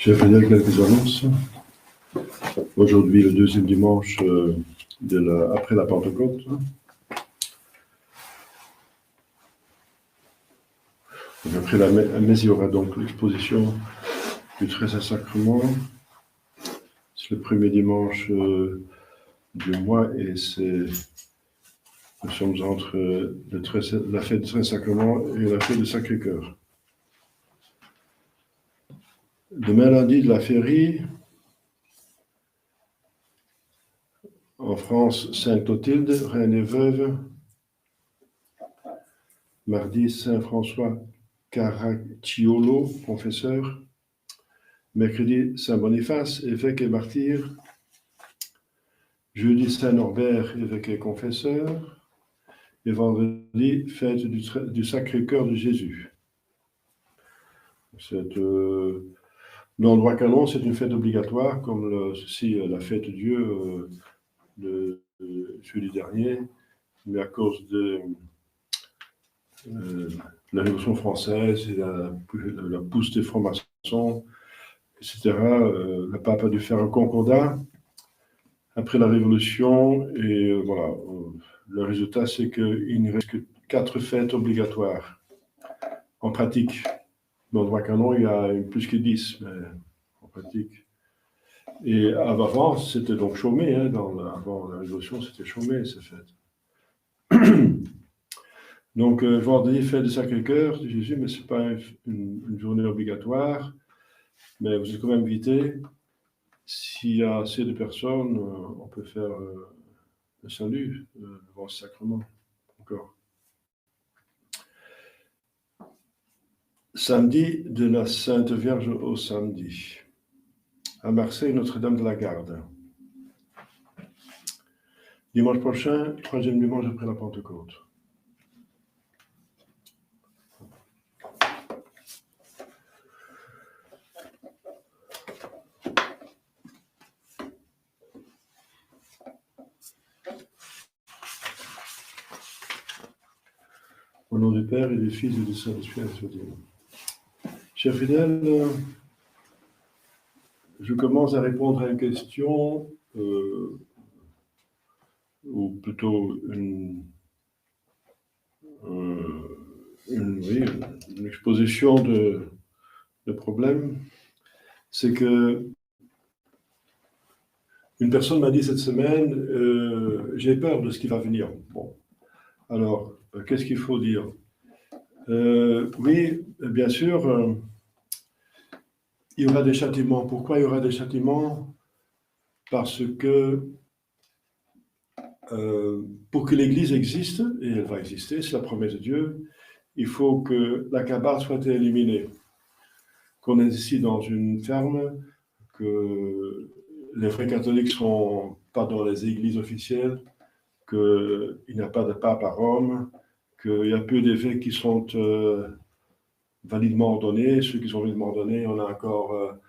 J'ai fait quelques annonces. Aujourd'hui, le deuxième dimanche après la Pentecôte. Donc après la messe, il y aura donc l'exposition du Très Saint-Sacrement. C'est le premier dimanche du mois et nous sommes entre la fête du Saint-Sacrement et la fête du Sacré-Cœur. Demain lundi de la Féerie, en France, Sainte Clotilde, reine et veuve. Mardi, Saint François Caracciolo, confesseur. Mercredi, Saint Boniface, évêque et martyr. Jeudi, Saint Norbert, évêque et confesseur. Et vendredi, fête du Sacré-Cœur de Jésus. Dans le droit canon, c'est une fête obligatoire, comme la fête de Dieu de jeudi dernier, mais à cause de la Révolution française et la pousse des francs-maçons, etc., le pape a dû faire un concordat après la Révolution, et voilà, le résultat, c'est qu'il ne reste que 4 fêtes obligatoires en pratique. Dans le droit canon, il y a plus que 10, mais en pratique. Et avant, c'était donc chômé, avant la Révolution, c'était chômé, ces fêtes. Donc, vendredi, fête du Sacré-Cœur de Jésus, mais ce n'est pas une journée obligatoire, mais vous êtes quand même invité. S'il y a assez de personnes, on peut faire le salut devant ce sacrement encore. Samedi de la Sainte Vierge au samedi. À Marseille, Notre-Dame de la Garde. Dimanche prochain, 3e dimanche après la Pentecôte. Au nom du Père et du Fils et du Saint-Esprit, chers fidèles, je commence à répondre à une question, ou plutôt une exposition de problèmes. C'est que une personne m'a dit cette semaine, j'ai peur de ce qui va venir. Bon, alors, qu'est-ce qu'il faut dire? Oui, bien sûr, il y aura des châtiments. Pourquoi il y aura des châtiments? Parce que pour que l'Église existe, et elle va exister, c'est la promesse de Dieu, il faut que la cabale soit éliminée. Qu'on est ici dans une ferme, que les frères catholiques ne sont pas dans les églises officielles, qu'il n'y a pas de pape à Rome, qu'il y a peu d'évêques qui sont validement ordonnés. Ceux qui sont validement ordonnés, on a encore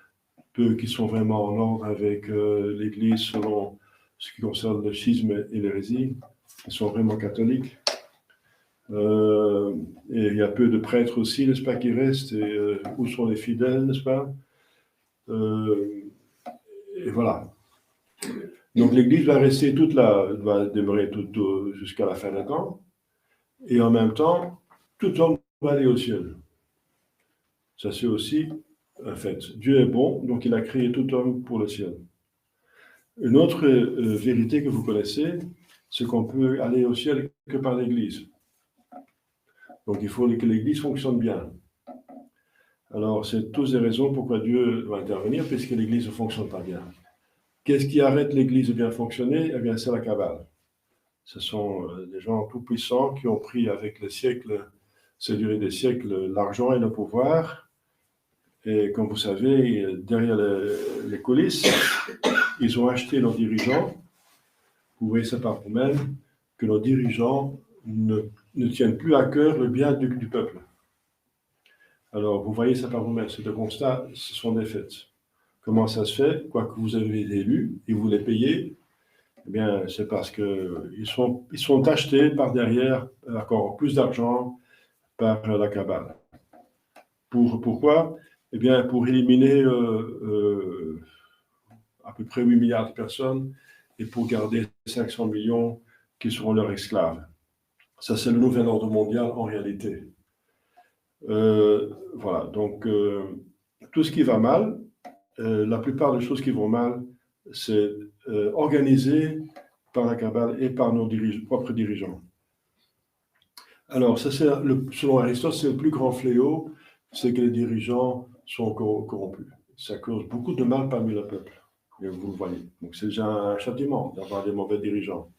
peu qui sont vraiment en ordre avec l'Église selon ce qui concerne le schisme et l'hérésie. Ils sont vraiment catholiques. Et il y a peu de prêtres aussi, n'est-ce pas, qui restent. Et où sont les fidèles, n'est-ce pas? Et voilà. Donc l'Église va rester va demeurer jusqu'à la fin des temps. Et en même temps, tout homme va aller au ciel. Ça, c'est aussi un fait. Dieu est bon, donc il a créé tout homme pour le ciel. Une autre vérité que vous connaissez, c'est qu'on peut aller au ciel que par l'Église. Donc il faut que l'Église fonctionne bien. Alors, c'est toutes les raisons pourquoi Dieu doit intervenir, puisque l'Église ne fonctionne pas bien. Qu'est-ce qui arrête l'Église de bien fonctionner? Eh bien, c'est la cabale. Ce sont des gens tout-puissants qui ont pris avec les siècles, c'est duré des siècles, l'argent et le pouvoir. Et comme vous savez, derrière les coulisses, ils ont acheté nos dirigeants. Vous voyez ça par vous-même, que nos dirigeants ne tiennent plus à cœur le bien du peuple. Alors, vous voyez ça par vous-même, c'est le constat, ce sont des faits. Comment ça se fait? Quoique vous avez été élus et vous les payez, eh bien, c'est parce qu'ils sont achetés par derrière, encore plus d'argent par la cabale. Pourquoi? eh bien, pour éliminer à peu près 8 milliards de personnes et pour garder 500 millions qui seront leurs esclaves. Ça, c'est le nouvel ordre mondial en réalité. Voilà, donc tout ce qui va mal, la plupart des choses qui vont mal, c'est organisé par la cabale et par nos propres dirigeants. Alors, ça, selon Aristote, c'est le plus grand fléau, c'est que les dirigeants sont corrompus. Ça cause beaucoup de mal parmi le peuple, et vous le voyez. Donc, c'est déjà un châtiment d'avoir des mauvais dirigeants.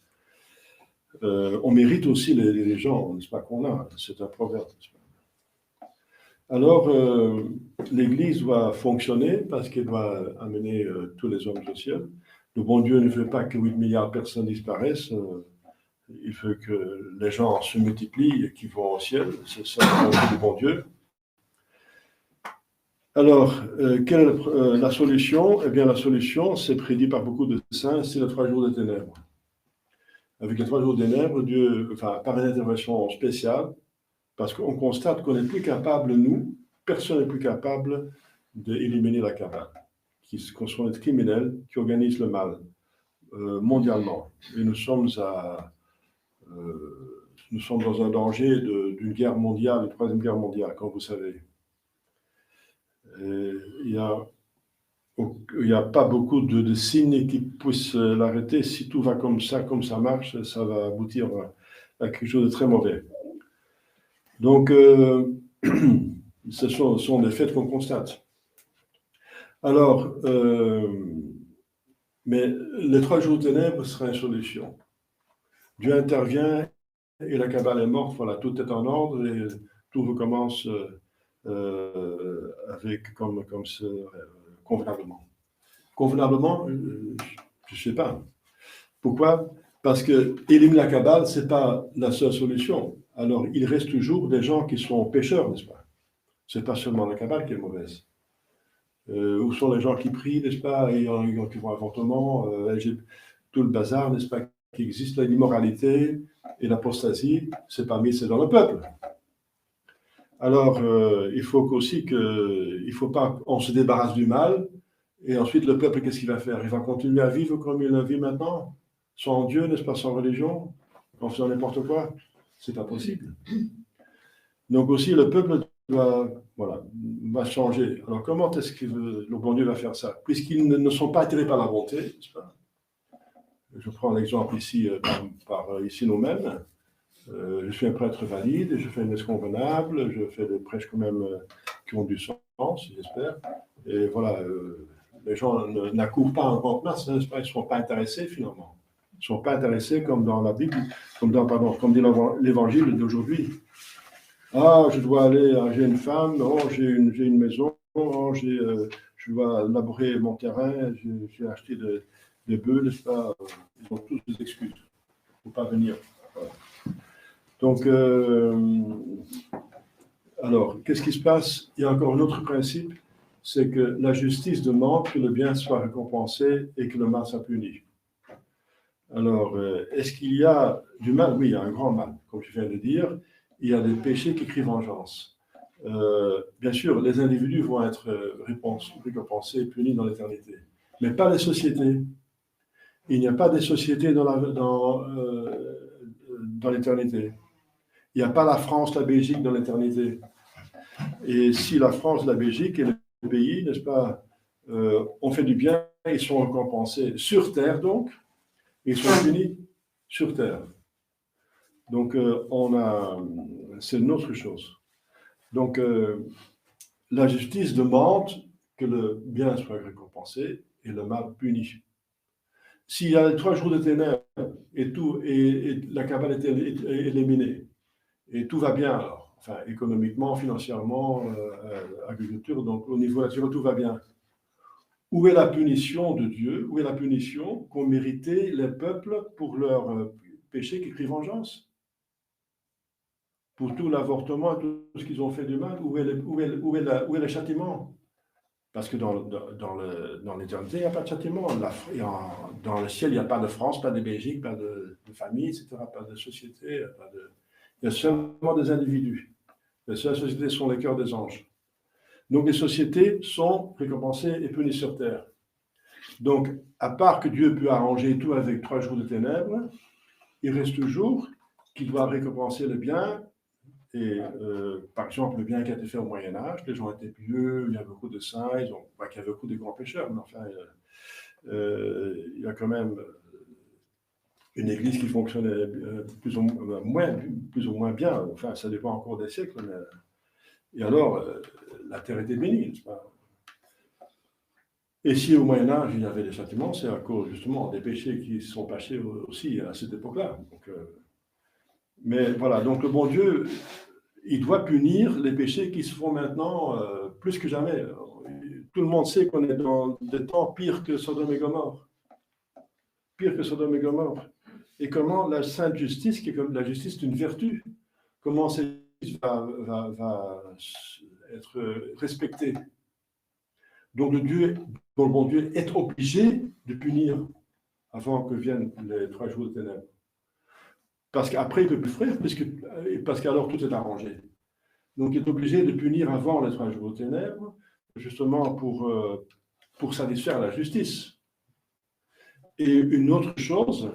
On mérite aussi les dirigeants, n'est-ce pas, qu'on a. C'est un proverbe. Alors, l'Église doit fonctionner parce qu'elle doit amener tous les hommes au ciel. Le bon Dieu ne veut pas que 8 milliards de personnes disparaissent. Il veut que les gens se multiplient et qu'ils vont au ciel. C'est ça le bon Dieu. Alors, quelle est la solution? Eh bien, la solution, c'est prédit par beaucoup de saints, c'est les 3 jours de ténèbres. Avec les 3 jours de ténèbres, Dieu, par une intervention spéciale, parce qu'on constate qu'on n'est plus capable, nous, personne n'est plus capable d'éliminer la cabale, qu'on sont des criminels qui organisent le mal mondialement. Et nous sommes dans un danger d'une guerre mondiale, une 3e guerre mondiale, comme vous savez. Il n'y a pas beaucoup de signes qui puissent l'arrêter. Si tout va comme ça marche, ça va aboutir à quelque chose de très mauvais. Donc, ce sont des faits qu'on constate. Alors, mais les 3 jours de ténèbres seraient une solution. Dieu intervient et la cabale est morte, voilà, tout est en ordre et tout recommence convenablement. Convenablement, je ne sais pas. Pourquoi? Parce que éliminer la cabale, ce n'est pas la seule solution. Alors, il reste toujours des gens qui sont pécheurs, n'est-ce pas? Ce n'est pas seulement la cabale qui est mauvaise. Où sont les gens qui prient, n'est-ce pas, et qui vont à l'avortement, tout le bazar, n'est-ce pas, qui existe, l'immoralité et l'apostasie, c'est dans le peuple. Alors, il faut pas qu'on se débarrasse du mal, et ensuite le peuple, qu'est-ce qu'il va faire? Il va continuer à vivre comme il vit maintenant, sans Dieu, n'est-ce pas, sans religion, en faisant n'importe quoi. C'est pas possible. Donc aussi, le peuple va changer. Alors, comment est-ce que le bon Dieu va faire ça? Puisqu'ils ne sont pas attirés par la bonté, n'est-ce pas? Je prends l'exemple ici, ici nous-mêmes. Je suis un prêtre valide, je fais une messe convenable, je fais des prêches quand même qui ont du sens, j'espère. Et voilà, les gens n'accourent pas en grande masse, n'est-ce pas? Ils ne sont pas intéressés finalement. Ils ne sont pas intéressés comme dans la Bible, comme dit l'évangile d'aujourd'hui. Ah, je dois aller, j'ai une femme, oh, j'ai une maison, oh, je dois labourer mon terrain, j'ai acheté des bœufs, n'est-ce pas? Ils ont tous des excuses. Il ne faut pas venir. Voilà. Donc, alors, qu'est-ce qui se passe? Il y a encore un autre principe, c'est que la justice demande que le bien soit récompensé et que le mal soit puni. Alors, est-ce qu'il y a du mal? Oui, il y a un grand mal, comme je viens de dire. Il y a des péchés qui crient vengeance. Bien sûr, les individus vont être récompensés et punis dans l'éternité, mais pas les sociétés. Il n'y a pas des sociétés dans l'éternité. Il n'y a pas la France, la Belgique dans l'éternité. Et si la France, la Belgique et les pays, n'est-ce pas, ont fait du bien, ils sont récompensés sur terre donc, ils sont punis sur terre. Donc, c'est une autre chose. Donc, la justice demande que le bien soit récompensé et le mal puni. S'il y a 3 jours de ténèbres et la cabale est éliminée, et tout va bien alors, enfin, économiquement, financièrement, agriculture, donc au niveau naturel, tout va bien. Où est la punition de Dieu? Où est la punition qu'ont mérité les peuples pour leurs péchés qui crient vengeance? Pour tout l'avortement, tout ce qu'ils ont fait du mal, où est le châtiment? Parce que dans l'éternité, il n'y a pas de châtiment. Dans le ciel, il n'y a pas de France, pas de Belgique, pas de famille, etc., pas de société. Il y a seulement des individus. Les seules sociétés sont les cœurs des anges. Donc les sociétés sont récompensées et punies sur terre. Donc, à part que Dieu peut arranger tout avec 3 jours de ténèbres, il reste toujours qu'il doit récompenser le bien. Et par exemple, le bien qui a été fait au Moyen-Âge, les gens étaient pieux, il y a beaucoup de saints, il y a beaucoup de grands pécheurs, mais enfin, il y a quand même une église qui fonctionnait plus ou moins bien. Enfin, ça dépend encore des siècles. Mais... Et alors, la terre était bénie, n'est-ce pas? Et si au Moyen-Âge, il y avait des châtiments, c'est à cause justement des péchés qui se sont passés aussi à cette époque-là. Mais voilà, donc le bon Dieu, il doit punir les péchés qui se font maintenant plus que jamais. Tout le monde sait qu'on est dans des temps pires que Sodome et Gomorrhe. Pire que Sodome et Gomorrhe. Et comment la sainte justice, qui est comme la justice d'une vertu, comment cette justice va être respectée. Donc le bon Dieu est obligé de punir avant que viennent les 3 jours de ténèbres. Parce qu'après, il ne peut plus faire, parce qu'alors tout est arrangé. Donc il est obligé de punir avant les 3 jours de ténèbres, justement pour satisfaire la justice. Et une autre chose,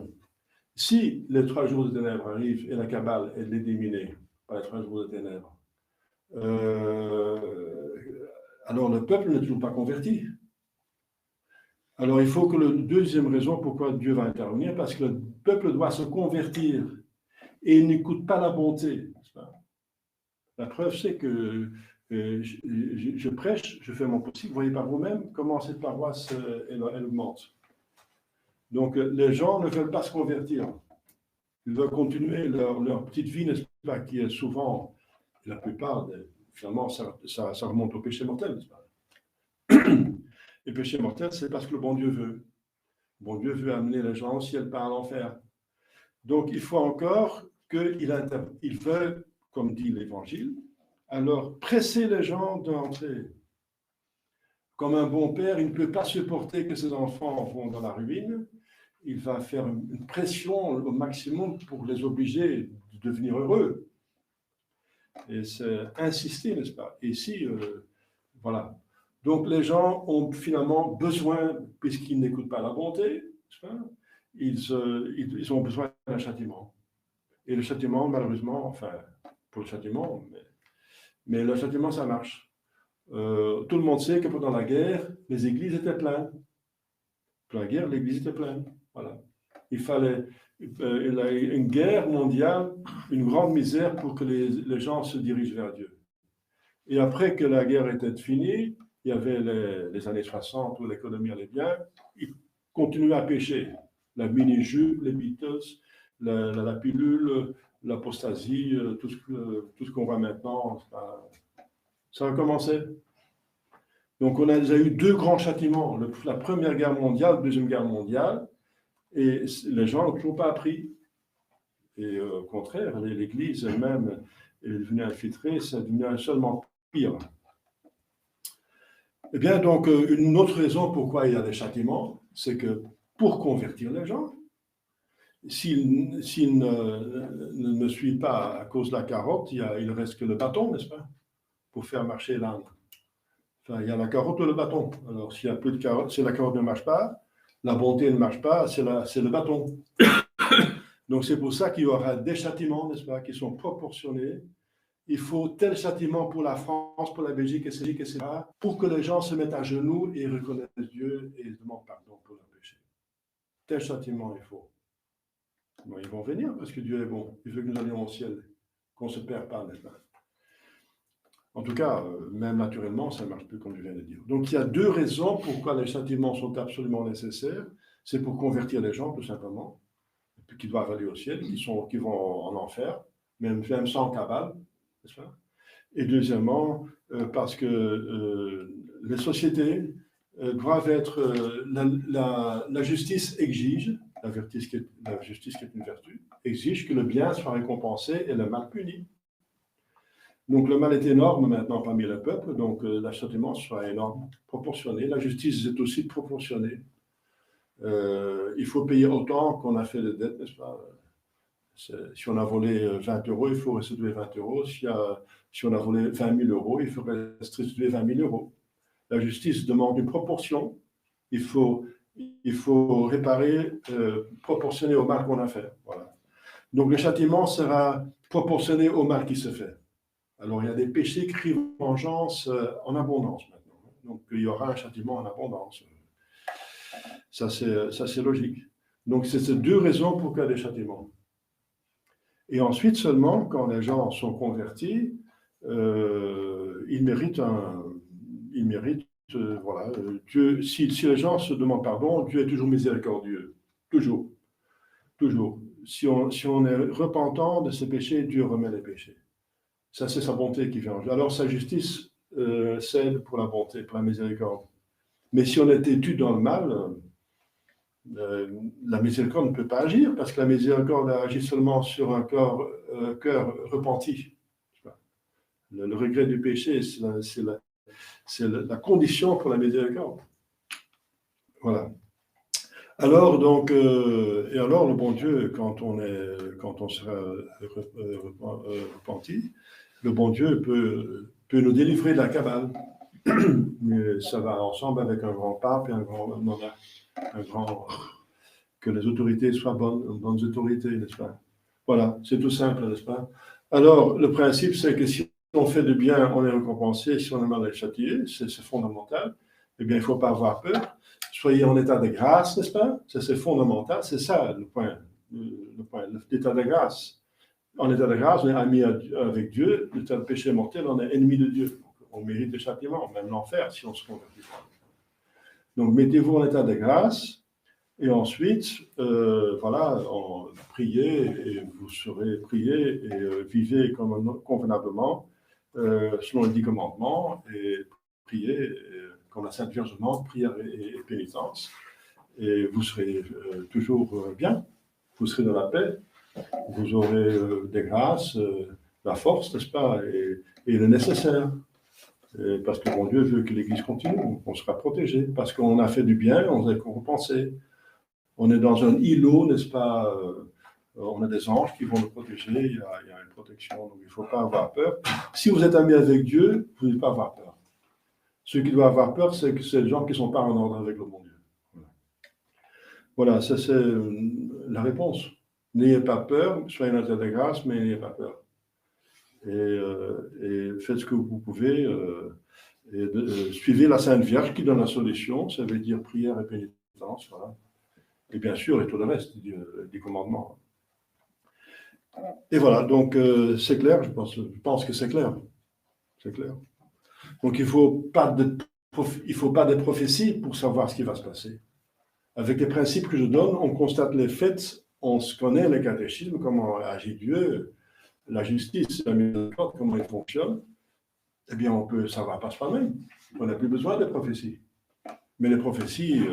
si les 3 jours de ténèbres arrivent et la Kabbale est éliminée par les 3 jours de ténèbres, alors le peuple n'est toujours pas converti. Alors il faut que la deuxième raison pourquoi Dieu va intervenir, parce que le peuple doit se convertir et il n'écoute pas la bonté. La preuve, c'est que je prêche, je fais mon possible. Vous voyez par vous-même comment cette paroisse elle augmente. Donc les gens ne veulent pas se convertir. Ils veulent continuer leur petite vie, n'est-ce pas, qui est souvent, la plupart, finalement, ça remonte au péché mortel, n'est-ce pas? Et péché mortel, c'est parce que le bon Dieu veut. Le bon Dieu veut amener les gens au ciel, pas à l'enfer. Donc, il faut encore qu'il veut, comme dit l'Évangile, alors presser les gens d'entrer. Comme un bon père, il ne peut pas supporter que ses enfants vont dans la ruine. Il va faire une pression au maximum pour les obliger de devenir heureux. Et c'est insister, n'est-ce pas? Et si, voilà. Donc les gens ont finalement besoin, puisqu'ils n'écoutent pas la bonté, ils ont besoin d'un châtiment. Et le châtiment, malheureusement, enfin, pour le châtiment, mais le châtiment, ça marche. Tout le monde sait que pendant la guerre, les églises étaient pleines. Pendant la guerre, l'église était pleine. Voilà. Il fallait une guerre mondiale, une grande misère pour que les gens se dirigent vers Dieu. Et après que la guerre était finie, il y avait les années 60 où l'économie allait bien, ils continuaient à pécher. La mini-jupe, les Beatles, la pilule, l'apostasie, tout ce qu'on voit maintenant, ça a commencé. Donc on a déjà eu 2 grands châtiments, la Première Guerre mondiale, la Deuxième Guerre mondiale, et les gens n'ont toujours pas appris. Et au contraire, l'Église elle-même est devenue infiltrée, ça devient seulement pire. Eh bien, donc, une autre raison pourquoi il y a des châtiments, c'est que pour convertir les gens, s'ils ne suivent pas à cause de la carotte, il ne reste que le bâton, n'est-ce pas, pour faire marcher l'âne. Enfin, il y a la carotte ou le bâton. Alors, s'il n'y a plus de carotte, si la carotte ne marche pas, la bonté ne marche pas, c'est le bâton. Donc, c'est pour ça qu'il y aura des châtiments, n'est-ce pas, qui sont proportionnés. Il faut tel châtiment pour la France, pour la Belgique, etc., pour que les gens se mettent à genoux et reconnaissent Dieu et demandent pardon pour leurs péchés. Tel châtiment il faut. Bon, ils vont venir parce que Dieu est bon. Il veut que nous allions au ciel, qu'on ne se perd pas, n'est-ce pas? En tout cas, même naturellement, ça ne marche plus comme je viens de dire. Donc, il y a 2 raisons pourquoi les châtiments sont absolument nécessaires. C'est pour convertir les gens, tout simplement, qui doivent aller au ciel, qui vont en enfer, même sans Kabbale. Et deuxièmement, parce que les sociétés doivent être... la justice exige, la justice qui est une vertu, exige que le bien soit récompensé et le mal puni. Donc le mal est énorme maintenant parmi le peuple, donc le châtiment soit énorme, proportionné. La justice est aussi proportionnée. Il faut payer autant qu'on a fait de dettes, n'est-ce pas? Si on a volé 20 euros, il faut restituer 20 euros. Si on a volé 20 000 euros, il faut restituer 20 000 euros. La justice demande une proportion. Il faut réparer, proportionné au mal qu'on a fait. Voilà. Donc le châtiment sera proportionné au mal qui se fait. Alors il y a des péchés qui crient vengeance en abondance maintenant. Donc il y aura un châtiment en abondance. Ça c'est logique. Donc c'est ces deux raisons pour qu'il y ait des châtiments. Et ensuite seulement, quand les gens sont convertis, ils méritent voilà, Dieu, si les gens se demandent pardon, Dieu est toujours miséricordieux. Toujours. Toujours. Si on est repentant de ses péchés, Dieu remet les péchés. Ça, c'est sa bonté qui vient. Alors, sa justice cède pour la bonté, pour la miséricorde. Mais si on est têtu dans le mal, la miséricorde ne peut pas agir, parce que la miséricorde agit seulement sur un cœur repenti. Le regret du péché, c'est la condition pour la miséricorde. Voilà. Alors, donc, et alors, le bon Dieu, quand on sera repenti, le bon Dieu peut nous délivrer de la cabale. Mais ça va ensemble avec un grand pape et un grand que les autorités soient bonnes autorités, n'est-ce pas? Voilà, c'est tout simple, n'est-ce pas? Alors, le principe, c'est que si on fait du bien, on est récompensé, si on est mal, on est châtié, c'est fondamental. Eh bien, il ne faut pas avoir peur. Soyez en état de grâce, n'est-ce pas? Ça, c'est fondamental, c'est ça le point, l'état de grâce. En état de grâce, on est ami avec Dieu, l'état de péché mortel, on est ennemi de Dieu. On mérite le châtiment, même l'enfer, si on se convertit pas. Donc, mettez-vous en état de grâce, et ensuite, voilà, priez, et vous serez priés, et vivez convenablement, selon les 10 commandements, et priez, comme la Sainte Vierge demande, prière et pénitence, et vous serez toujours bien, vous serez dans la paix, vous aurez des grâces, la force, n'est-ce pas, et le nécessaire. Parce que mon Dieu veut que l'Église continue, qu'on sera protégé, parce qu'on a fait du bien, on est récompensé. On est dans un îlot, n'est-ce pas? On a des anges qui vont nous protéger, il y a une protection, donc il ne faut pas avoir peur. Si vous êtes amis avec Dieu, vous ne devez pas avoir peur. Ceux qui doivent avoir peur, c'est les gens qui ne sont pas en ordre avec le bon Dieu. Voilà, ça c'est la réponse. N'ayez pas peur, soyez en état de grâce, mais n'ayez pas peur. Et faites ce que vous pouvez. Suivez la Sainte Vierge qui donne la solution, ça veut dire prière et pénitence, voilà. Et bien sûr, et tout le reste des commandements. Et voilà, donc c'est clair, je pense que c'est clair. C'est clair. Donc il ne faut pas des prophéties pour savoir ce qui va se passer. Avec les principes que je donne, on constate les faits, on se connaît le catéchisme, comment agit Dieu, la justice, la miséricorde, comment il fonctionne. Eh bien, on peut savoir par soi-même. On n'a plus besoin des prophéties. Mais les prophéties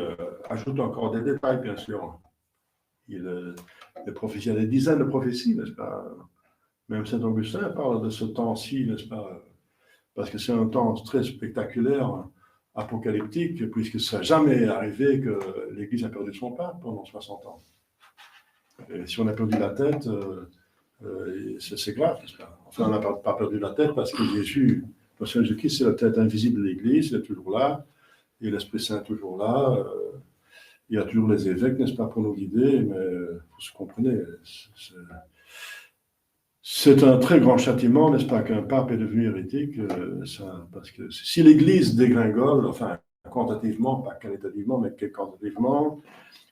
ajoutent encore des détails, bien sûr. Les prophéties, il y a des dizaines de prophéties, n'est-ce pas? Même Saint Augustin parle de ce temps-ci, n'est-ce pas? Parce que c'est un temps très spectaculaire, apocalyptique, puisque ça n'a jamais arrivé que l'Église a perdu son pape pendant 60 ans. Et si on a perdu la tête, c'est grave, n'est-ce pas? Enfin, on n'a pas perdu la tête parce que Jésus, le Seigneur Jésus-Christ, c'est la tête invisible de l'Église, il est toujours là, et l'Esprit Saint est toujours là. Il y a toujours les évêques, n'est-ce pas, pour nous guider, mais vous comprenez, c'est un très grand châtiment, n'est-ce pas, qu'un pape est devenu hérétique, parce que si l'Église dégringole, enfin, quantitativement, pas qualitativement, mais quantitativement,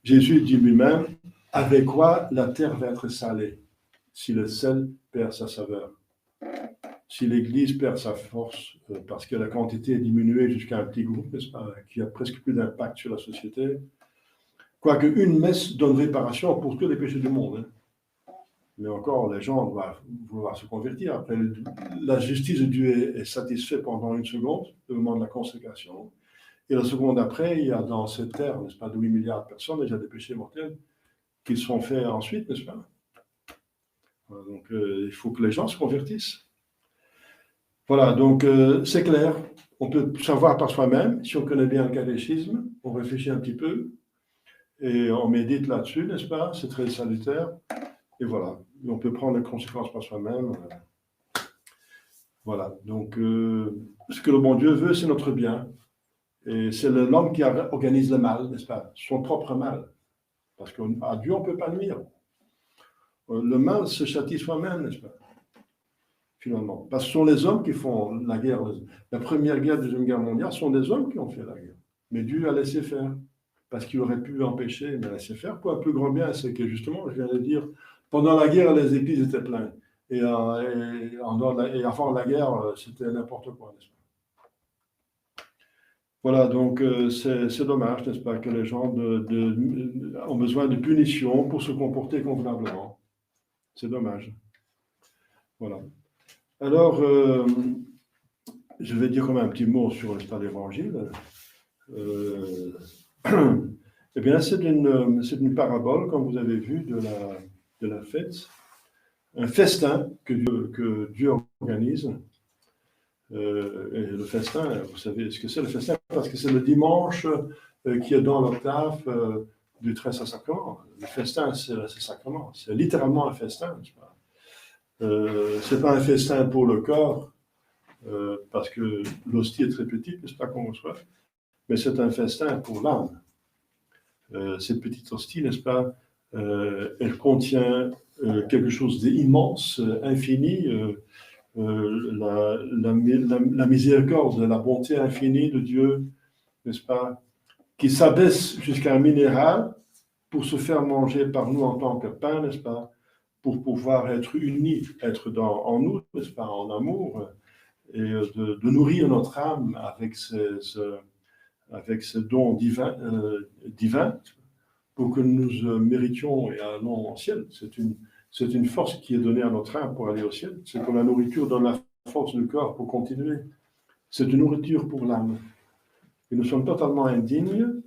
Jésus dit lui-même, avec quoi la terre va être salée, si le sel perd sa saveur, si l'Église perd sa force, parce que la quantité est diminuée jusqu'à un petit groupe, n'est-ce pas, qui a presque plus d'impact sur la société. Quoique une messe donne réparation pour tous les péchés du monde. Hein. Mais encore, les gens doivent vouloir se convertir. Après, la justice de Dieu est satisfaite pendant une seconde, le moment de la consécration. Et la seconde après, il y a dans cette terre, n'est-ce pas, de 8 milliards de personnes, déjà des péchés mortels, qui sont faits ensuite, n'est-ce pas? Donc, il faut que les gens se convertissent. Voilà, donc c'est clair. On peut savoir par soi-même, si on connaît bien le catéchisme, on réfléchit un petit peu, et on médite là-dessus, n'est-ce pas? C'est très salutaire. Et voilà, on peut prendre les conséquences par soi-même. Voilà, donc ce que le bon Dieu veut, c'est notre bien. Et c'est l'homme qui organise le mal, n'est-ce pas? Son propre mal. Parce qu'à Dieu, on ne peut pas nuire. Le mal se châtie soi-même, n'est-ce pas? Finalement. Parce que ce sont les hommes qui font la guerre. La première guerre, la deuxième guerre mondiale, ce sont des hommes qui ont fait la guerre. Mais Dieu a laissé faire. Parce qu'il aurait pu empêcher, mais laisser faire. Pour un plus grand bien, c'est que justement, je viens de dire, pendant la guerre, les églises étaient pleines. Et avant la guerre, c'était n'importe quoi, n'est-ce pas? Voilà, donc c'est dommage, n'est-ce pas, que les gens ont besoin de punition pour se comporter convenablement. C'est dommage. Voilà. Alors, je vais dire quand même un petit mot sur l'Évangile. Eh bien, c'est une parabole, comme vous avez vu, de la fête. Un festin que Dieu organise. Et le festin, vous savez ce que c'est le festin, parce que c'est le dimanche qui est dans l'octave du très saint sacrement. Le festin, c'est sacrement. C'est littéralement un festin, n'est-ce pas? C'est pas un festin pour le corps, parce que l'hostie est très petite, n'est-ce pas, qu'on reçoit, mais c'est un festin pour l'âme. Cette petite hostie, n'est-ce pas, elle contient quelque chose d'immense, infini, la miséricorde, la bonté infinie de Dieu, n'est-ce pas, qui s'abaisse jusqu'à un minéral pour se faire manger par nous en tant que pain, n'est-ce pas, pour pouvoir être unis, être en nous, n'est-ce pas, en amour, et de nourrir notre âme avec ce don divin, pour que nous méritions et allons au ciel. C'est une force qui est donnée à notre âme pour aller au ciel. C'est comme la nourriture donne la force du corps pour continuer. C'est une nourriture pour l'âme. Et nous sommes totalement indignes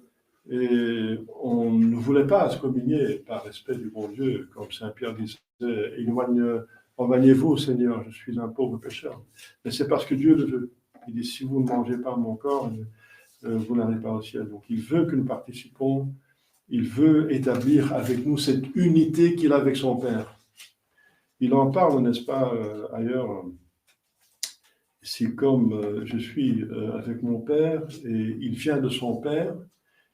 et on ne voulait pas se communier par respect du bon Dieu, comme Saint Pierre disait, éloignez-vous, Seigneur, je suis un pauvre pécheur. Mais c'est parce que Dieu le veut. Il dit, si vous ne mangez pas mon corps, vous n'allez pas au ciel. Donc il veut que nous participons. Il veut établir avec nous cette unité qu'il a avec son Père. Il en parle, n'est-ce pas, ailleurs. C'est comme je suis avec mon Père et il vient de son Père,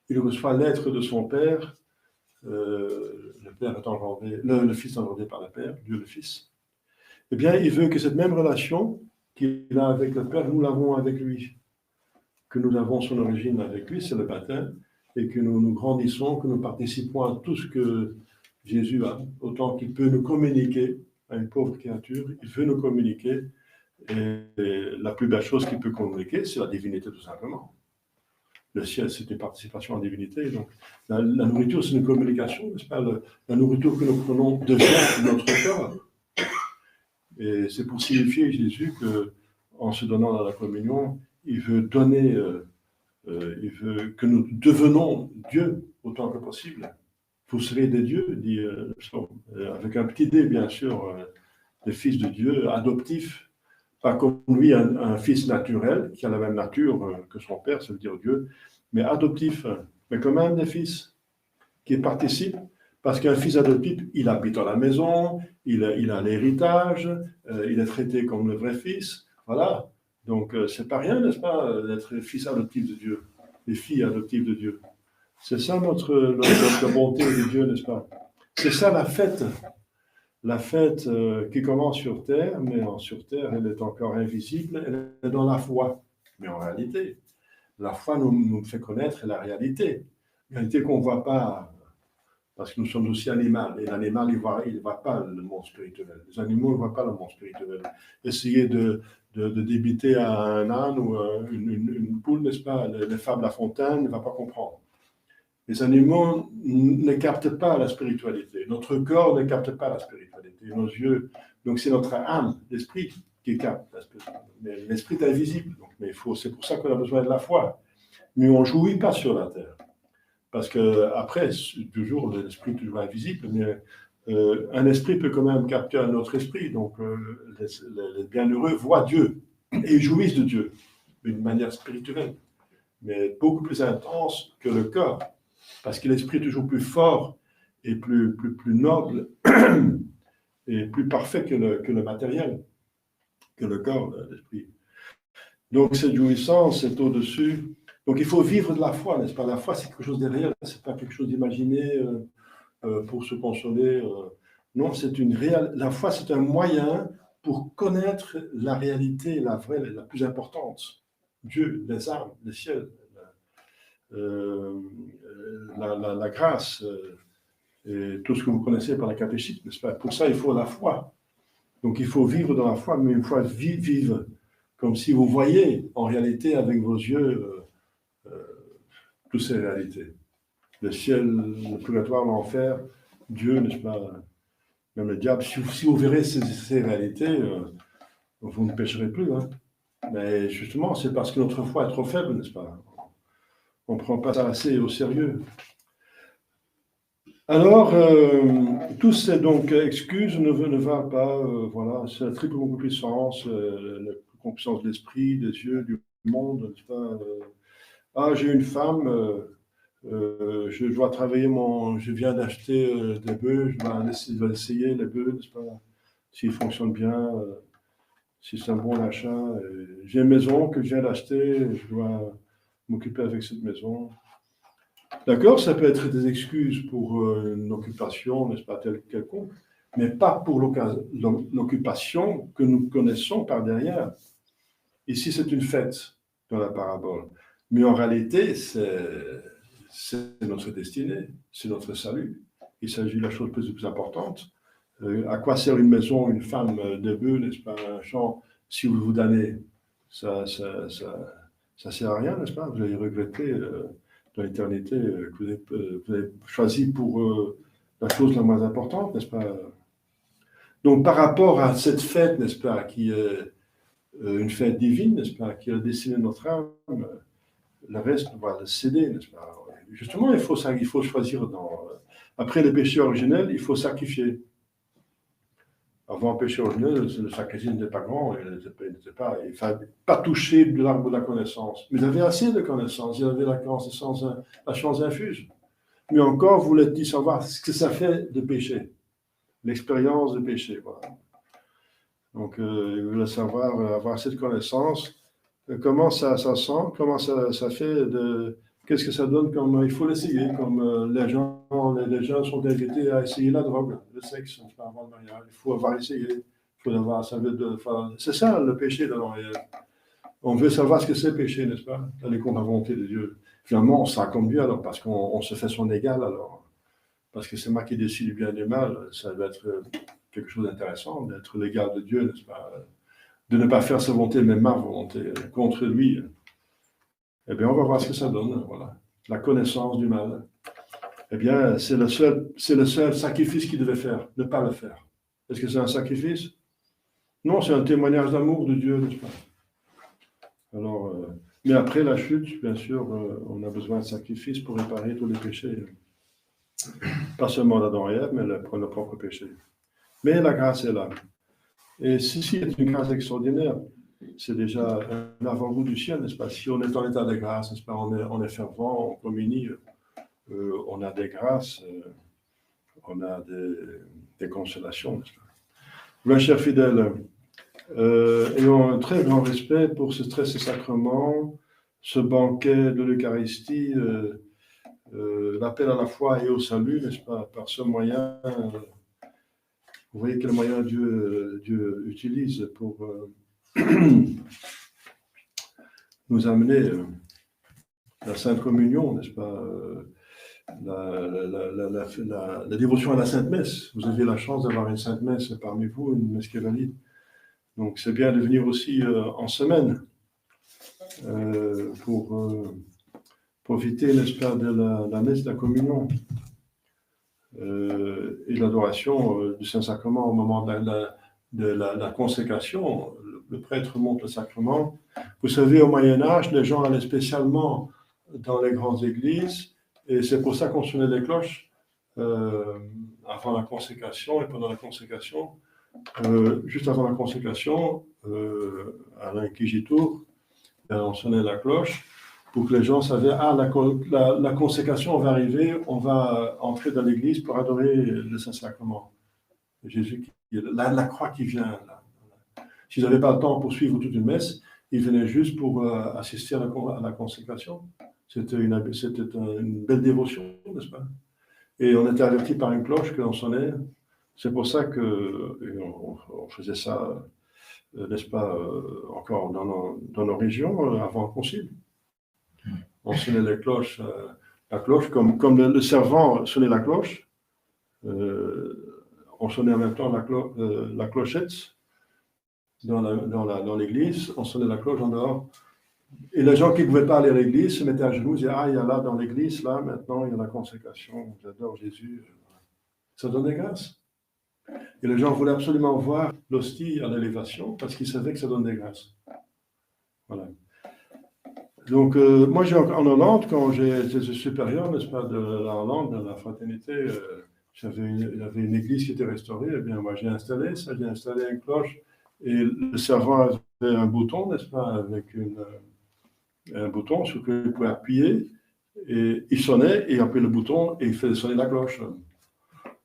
il reçoit l'être de son Père, le Père est engendré, le Fils engendré par le Père, Dieu le Fils. Eh bien, il veut que cette même relation qu'il a avec le Père, nous l'avons avec lui. Que nous avons son origine avec lui, c'est le baptême, et que nous grandissons, que nous participons à tout ce que Jésus a, autant qu'il peut nous communiquer à une pauvre créature, il veut nous communiquer, et la plus belle chose qu'il peut communiquer, c'est la divinité tout simplement. Le ciel, c'est une participation en divinité, donc la nourriture, c'est une communication, n'est-ce pas? La nourriture que nous prenons devient notre corps, et c'est pour signifier Jésus qu'en se donnant dans la communion, il veut donner, il veut que nous devenons Dieu autant que possible. Vous serez des dieux, dit avec un petit d, bien sûr, des fils de Dieu, adoptifs, pas comme lui, un fils naturel, qui a la même nature que son père, ça veut dire Dieu, mais adoptif, mais quand même des fils qui participent, parce qu'un fils adoptif, il habite dans la maison, il a l'héritage, il est traité comme le vrai fils, voilà. Donc, c'est pas rien, n'est-ce pas, d'être fils adoptif de Dieu, les filles adoptives de Dieu. C'est ça notre bonté de Dieu, n'est-ce pas? C'est ça la fête qui commence sur terre, mais sur terre, elle est encore invisible, elle est dans la foi. Mais en réalité, la foi nous fait connaître la réalité qu'on ne voit pas, parce que nous sommes aussi animaux, et l'animal, il ne voit pas le monde spirituel. Les animaux ne voient pas le monde spirituel. Essayer de débiter à un âne ou une poule, n'est-ce pas, les fables de La Fontaine, ne va pas comprendre. Les animaux ne captent pas la spiritualité. Notre corps ne capte pas la spiritualité. Nos yeux, donc c'est notre âme, l'esprit qui capte la spiritualité. Mais l'esprit est invisible. Donc, c'est pour ça qu'on a besoin de la foi. Mais on ne jouit pas sur la terre. Parce qu'après, toujours, l'esprit est toujours invisible, mais un esprit peut quand même capter un autre esprit. Donc, les bienheureux voient Dieu et jouissent de Dieu d'une manière spirituelle, mais beaucoup plus intense que le corps, parce que l'esprit est toujours plus fort est plus noble et plus parfait que le matériel, que le corps, l'esprit. Donc cette jouissance est au-dessus. Donc il faut vivre de la foi, n'est-ce pas? La foi, c'est quelque chose de réel, c'est pas quelque chose d'imaginé pour se consoler. Non, c'est une réelle. La foi, c'est un moyen pour connaître la réalité, la vraie, la plus importante. Dieu, les armes, le ciel, la grâce, et tout ce que vous connaissez par la catéchisme, n'est-ce pas? Pour ça, il faut la foi. Donc il faut vivre dans la foi, mais une foi vive, comme si vous voyez en réalité avec vos yeux toutes ces réalités. Le ciel, le purgatoire, l'enfer, Dieu, n'est-ce pas? Même le diable. Si vous verrez ces réalités, vous ne pécherez plus. Hein. Mais justement, c'est parce que notre foi est trop faible, n'est-ce pas? On ne prend pas ça assez au sérieux. Alors, tous ces donc excuses ne valent pas, voilà, c'est la triple concupiscence, la concupiscence de l'esprit, des yeux, du monde, n'est-ce pas? J'ai une femme, je dois travailler je viens d'acheter des bœufs, je vais essayer les bœufs, n'est-ce pas? S'ils fonctionnent bien, si c'est un bon achat. J'ai une maison que je viens d'acheter, je dois m'occuper avec cette maison. D'accord, ça peut être des excuses pour une occupation, n'est-ce pas, telle quelconque, mais pas pour l'occupation que nous connaissons par derrière. Ici, c'est une fête dans la parabole. Mais en réalité, c'est notre destinée, c'est notre salut. Il s'agit de la chose plus importante. À quoi sert une maison, une femme, des bœufs, n'est-ce pas, un champ, si vous vous damnez? Ça sert à rien, n'est-ce pas? Vous allez regretter dans l'éternité que vous avez choisi pour la chose la moins importante, n'est-ce pas? Donc, par rapport à cette fête, n'est-ce pas, qui est une fête divine, n'est-ce pas, qui a dessiné notre âme, le reste, on va le céder, n'est-ce pas? Justement, il faut choisir après le péché originel, il faut sacrifier. Avant le péché originel, le sacrifice n'était pas grand, il ne fallait pas toucher de l'arbre de la connaissance. Mais il avait assez de connaissances, il avait la chance infuse. Mais encore, voulait-il savoir ce que ça fait de pécher, l'expérience de péché. Voilà. Donc, il voulait savoir, avoir cette connaissance, comment ça sent, comment ça fait, qu'est-ce que ça donne, il faut l'essayer, comme les gens sont invités à essayer la drogue, le sexe, avant le mariage. Il faut avoir essayé, il faut avoir, c'est ça le péché de l'enrière. On veut savoir ce que c'est péché, n'est-ce pas? Aller contre la volonté de Dieu. Finalement, on sera comme Dieu alors, parce qu'on se fait son égal alors. Parce que c'est moi qui décide du bien et du mal, ça va être quelque chose d'intéressant, d'être l'égal de Dieu, n'est-ce pas? De ne pas faire sa volonté, mais ma volonté, contre lui. Eh bien, on va voir ce que ça donne, voilà. La connaissance du mal. Eh bien, c'est le seul sacrifice qu'il devait faire, ne pas le faire. Est-ce que c'est un sacrifice? Non, c'est un témoignage d'amour de Dieu, n'est-ce pas? Alors, mais après la chute, bien sûr, on a besoin de sacrifices pour réparer tous les péchés. Pas seulement d'Adam et Ève, mais pour nos propres péchés. Mais la grâce est là. Et ceci est une grâce extraordinaire. C'est déjà un avant-goût du ciel, n'est-ce pas? Si on est en état de grâce, n'est-ce pas? On est fervent, on communie, on a des grâces, on a des consolations, n'est-ce pas? Mes chers fidèles, ayons un très grand respect pour ce sacrement, ce banquet de l'Eucharistie, l'appel à la foi et au salut, n'est-ce pas? Par ce moyen, vous voyez quel moyen Dieu utilise pour nous amener la Sainte Communion, n'est-ce pas? La dévotion à la Sainte Messe. Vous avez la chance d'avoir une Sainte Messe parmi vous, une messe qui est valide. Donc c'est bien de venir aussi en semaine pour profiter, n'est-ce pas, de la messe de la communion et l'adoration du Saint-Sacrement au moment de la consécration. Le prêtre monte le sacrement. Vous savez, au Moyen-Âge, les gens allaient spécialement dans les grandes églises et c'est pour ça qu'on sonnait les cloches avant la consécration et pendant la consécration. Juste avant la consécration, à l'Inquisitoire, on sonnait la cloche pour que les gens savaient, la consécration va arriver, on va entrer dans l'église pour adorer le Saint-Sacrement. Jésus, la croix qui vient. Là. S'ils n'avaient pas le temps pour suivre toute une messe, ils venaient juste pour assister à la consécration. C'était une belle dévotion, n'est-ce pas? Et on était avertis par une cloche que l'on sonnait. C'est pour ça qu'on faisait ça, n'est-ce pas, encore dans nos régions, avant le concile. On sonnait la cloche comme le servant sonnait la cloche, on sonnait en même temps la clochette dans l'église, on sonnait la cloche en dehors. Et les gens qui ne pouvaient pas aller à l'église se mettaient à genoux et disaient, il y a là dans l'église, là, maintenant, il y a la consécration, j'adore Jésus. Ça donnait grâce. Et les gens voulaient absolument voir l'hostie à l'élévation parce qu'ils savaient que ça donnait grâce. Voilà. Donc, moi, en Hollande, quand j'étais supérieur, n'est-ce pas, de la Hollande, de la fraternité, il y avait une église qui était restaurée. Eh bien, moi, j'ai installé une cloche et le servant avait un bouton, n'est-ce pas, avec un bouton sur lequel il pouvait appuyer et il sonnait et après le bouton et il faisait sonner la cloche.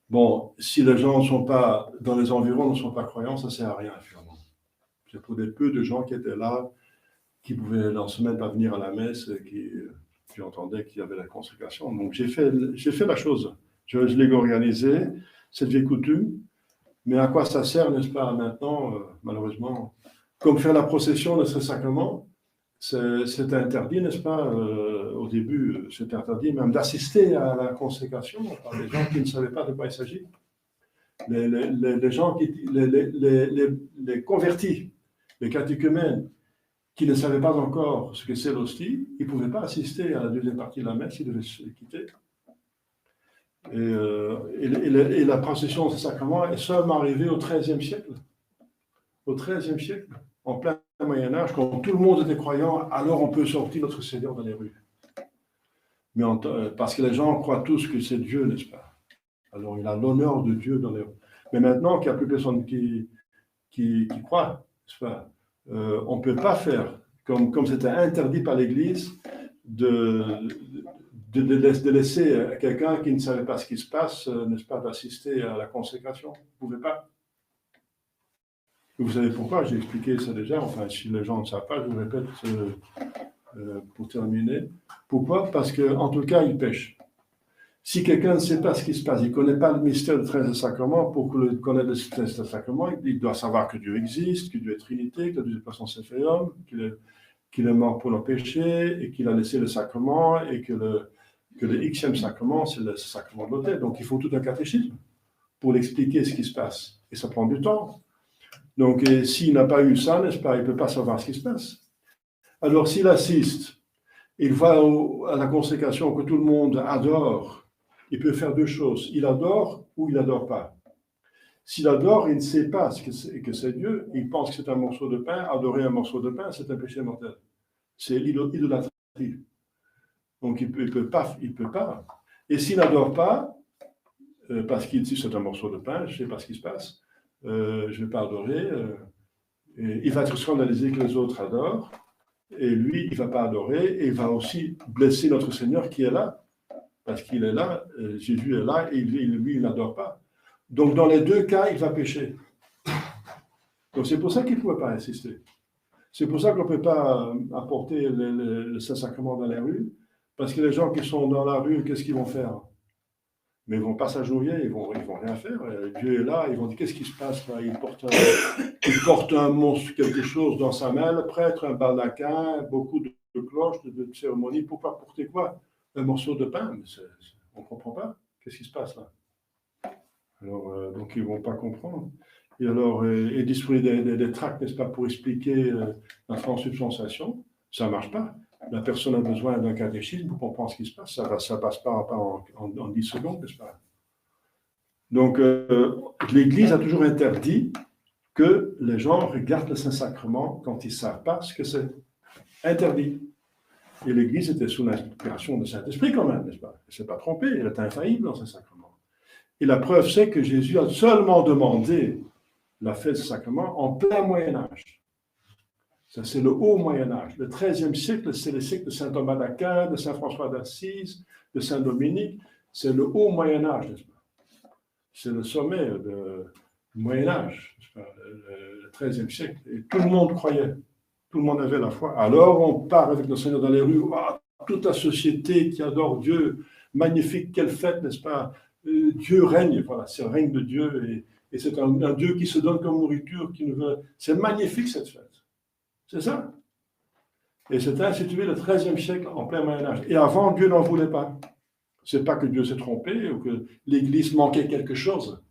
Bon, si les gens ne sont pas, dans les environs, ne sont pas croyants, ça ne sert à rien, finalement. C'est pour des peu de gens qui étaient là, qui pouvaient dans la semaine pas venir à la messe, qui entendaient qu'il y avait la consécration. Donc j'ai fait la chose. Je l'ai organisé, cette vieille coutume. Mais à quoi ça sert, n'est-ce pas, maintenant, malheureusement? Comme faire la procession de ce sacrement, c'est interdit, n'est-ce pas? Au début, c'est interdit même d'assister à la consécration par les gens qui ne savaient pas de quoi il s'agit. Les gens les convertis, les catéchumènes, qui ne savaient pas encore ce que c'est l'hostie, ils ne pouvaient pas assister à la deuxième partie de la messe, ils devaient se quitter. Et la procession de ce sacrement est seulement arrivée au XIIIe siècle. Au XIIIe siècle, en plein Moyen-Âge, quand tout le monde était croyant, alors on peut sortir notre Seigneur dans les rues. Mais parce que les gens croient tous que c'est Dieu, n'est-ce pas? Alors il a l'honneur de Dieu dans les rues. Mais maintenant qu'il n'y a plus personne qui croit, n'est-ce pas? On ne peut pas faire, comme c'était interdit par l'Église, de laisser quelqu'un qui ne savait pas ce qui se passe, n'est-ce pas, d'assister à la consécration. Vous ne pouvez pas. Vous savez pourquoi? J'ai expliqué ça déjà. Enfin, si les gens ne savent pas, je vous répète pour terminer. Pourquoi? Parce qu'en tout cas, il pêche. Si quelqu'un ne sait pas ce qui se passe, il ne connaît pas le mystère du XIIIe sacrement, pour connaître le XIIIe sacrement, il doit savoir que Dieu existe, que Dieu est Trinité, que Dieu est personne c'est fait homme, qu'il est mort pour nos péchés, et qu'il a laissé le sacrement, et que le Xème sacrement, c'est le sacrement de l'autel. Donc, il faut tout un catéchisme pour l'expliquer ce qui se passe. Et ça prend du temps. Donc, s'il n'a pas eu ça, n'est-ce pas, il ne peut pas savoir ce qui se passe. Alors, s'il assiste, il va à la consécration que tout le monde adore, il peut faire deux choses. Il adore ou il n'adore pas. S'il adore, il ne sait pas que c'est Dieu. Il pense que c'est un morceau de pain. Adorer un morceau de pain, c'est un péché mortel. C'est l'idolâtrie. Donc, il peut pas. Et s'il n'adore pas, parce qu'il dit c'est un morceau de pain, je ne sais pas ce qui se passe, je ne vais pas adorer, il va être scandalisé que les autres adorent, et lui, il ne va pas adorer, et il va aussi blesser notre Seigneur qui est là, parce qu'il est là, Jésus est là, et lui, il n'adore pas. Donc, dans les deux cas, il va pécher. Donc, c'est pour ça qu'il ne pouvait pas insister. C'est pour ça qu'on ne peut pas apporter le Saint-Sacrement dans les rues, parce que les gens qui sont dans la rue, qu'est-ce qu'ils vont faire? Mais ils ne vont pas s'agenouiller, ils vont rien faire. Dieu est là, ils vont dire qu'est-ce qui se passe là? Il porte un monstre, quelque chose dans sa main, le prêtre, un baldaquin, beaucoup de cloches, de cérémonies. Pourquoi porter quoi? Un morceau de pain? Mais on ne comprend pas. Qu'est-ce qui se passe là? Alors, donc ils ne vont pas comprendre. Et alors, et distribuer des tracts, n'est-ce pas, pour expliquer la transubstantiation, ça ne marche pas. La personne a besoin d'un catéchisme pour comprendre ce qui se passe. Ça ne passe pas en 10 secondes, n'est-ce pas? Donc, l'Église a toujours interdit que les gens regardent le Saint-Sacrement quand ils ne savent pas ce que c'est. Interdit. Et l'Église était sous l'inspiration du Saint-Esprit quand même, n'est-ce pas? Elle ne s'est pas trompée, elle est infaillible dans ce sacrement. Et la preuve, c'est que Jésus a seulement demandé la fête du sacrement en plein Moyen-Âge. Ça, c'est le haut Moyen-Âge. Le XIIIe siècle, c'est le siècle de saint Thomas d'Aquin, de saint François d'Assise, de saint Dominique. C'est le haut Moyen-Âge, n'est-ce pas? C'est le sommet du Moyen-Âge, le XIIIe siècle. Et tout le monde croyait. Tout le monde avait la foi. Alors, on part avec notre Seigneur dans les rues. Oh, toute la société qui adore Dieu. Magnifique, quelle fête, n'est-ce pas? Dieu règne. Voilà, c'est le règne de Dieu. Et c'est un Dieu qui se donne comme nourriture. C'est magnifique, cette fête. C'est ça. Et c'était institué le XIIIe siècle en plein Moyen-Âge. Et avant, Dieu n'en voulait pas. C'est pas que Dieu s'est trompé ou que l'Église manquait quelque chose.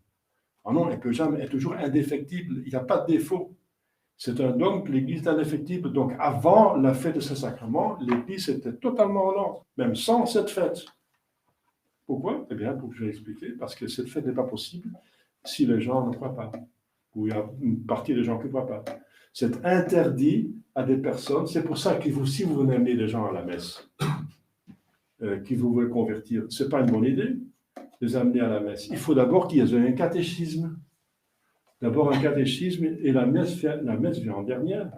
Ah non, elle peut jamais, elle est toujours indéfectible. Il n'y a pas de défaut. C'est un dogme que l'Église est indéfectible. Donc, avant la fête de ce sacrement, l'Église était totalement en ordre, même sans cette fête. Pourquoi? Eh bien, pour que je vais expliquer, parce que cette fête n'est pas possible si les gens ne croient pas, ou il y a une partie des gens qui ne croient pas. C'est interdit à des personnes. C'est pour ça que si vous venez amener des gens à la messe, qui vous veulent convertir, ce n'est pas une bonne idée de les amener à la messe. Il faut d'abord qu'ils aient un catéchisme. D'abord un catéchisme et la messe vient en dernière.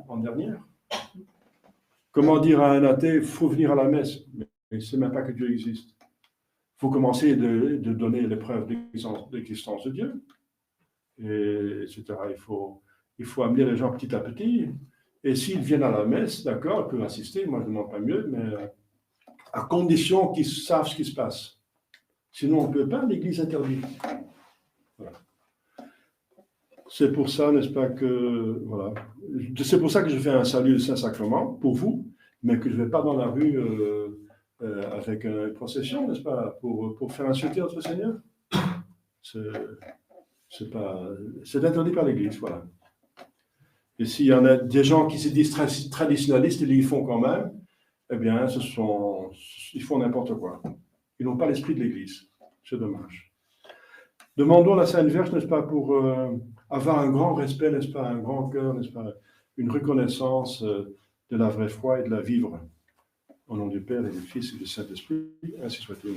Comment dire à un athée, il faut venir à la messe, mais il ne sait même pas que Dieu existe. Il faut commencer de donner les preuves d'existence de Dieu, etc. Il faut amener les gens petit à petit. Et s'ils viennent à la messe, d'accord, ils peuvent assister, moi je ne demande pas mieux, mais à condition qu'ils savent ce qui se passe. Sinon, on ne peut pas, l'Église interdit. Voilà. C'est pour ça, n'est-ce pas, que, voilà. C'est pour ça que je fais un salut de Saint-Sacrement, pour vous, mais que je ne vais pas dans la rue avec une procession, n'est-ce pas, pour faire insulter notre Seigneur. C'est interdit par l'Église, voilà. Et s'il y en a des gens qui se disent traditionnalistes, ils y font quand même, eh bien, ils font n'importe quoi. Ils n'ont pas l'esprit de l'Église. C'est dommage. Demandons à la Sainte Vierge, n'est-ce pas, pour avoir un grand respect, n'est-ce pas, un grand cœur, n'est-ce pas, une reconnaissance de la vraie foi et de la vivre. Au nom du Père et du Fils et du Saint-Esprit, ainsi soit-il.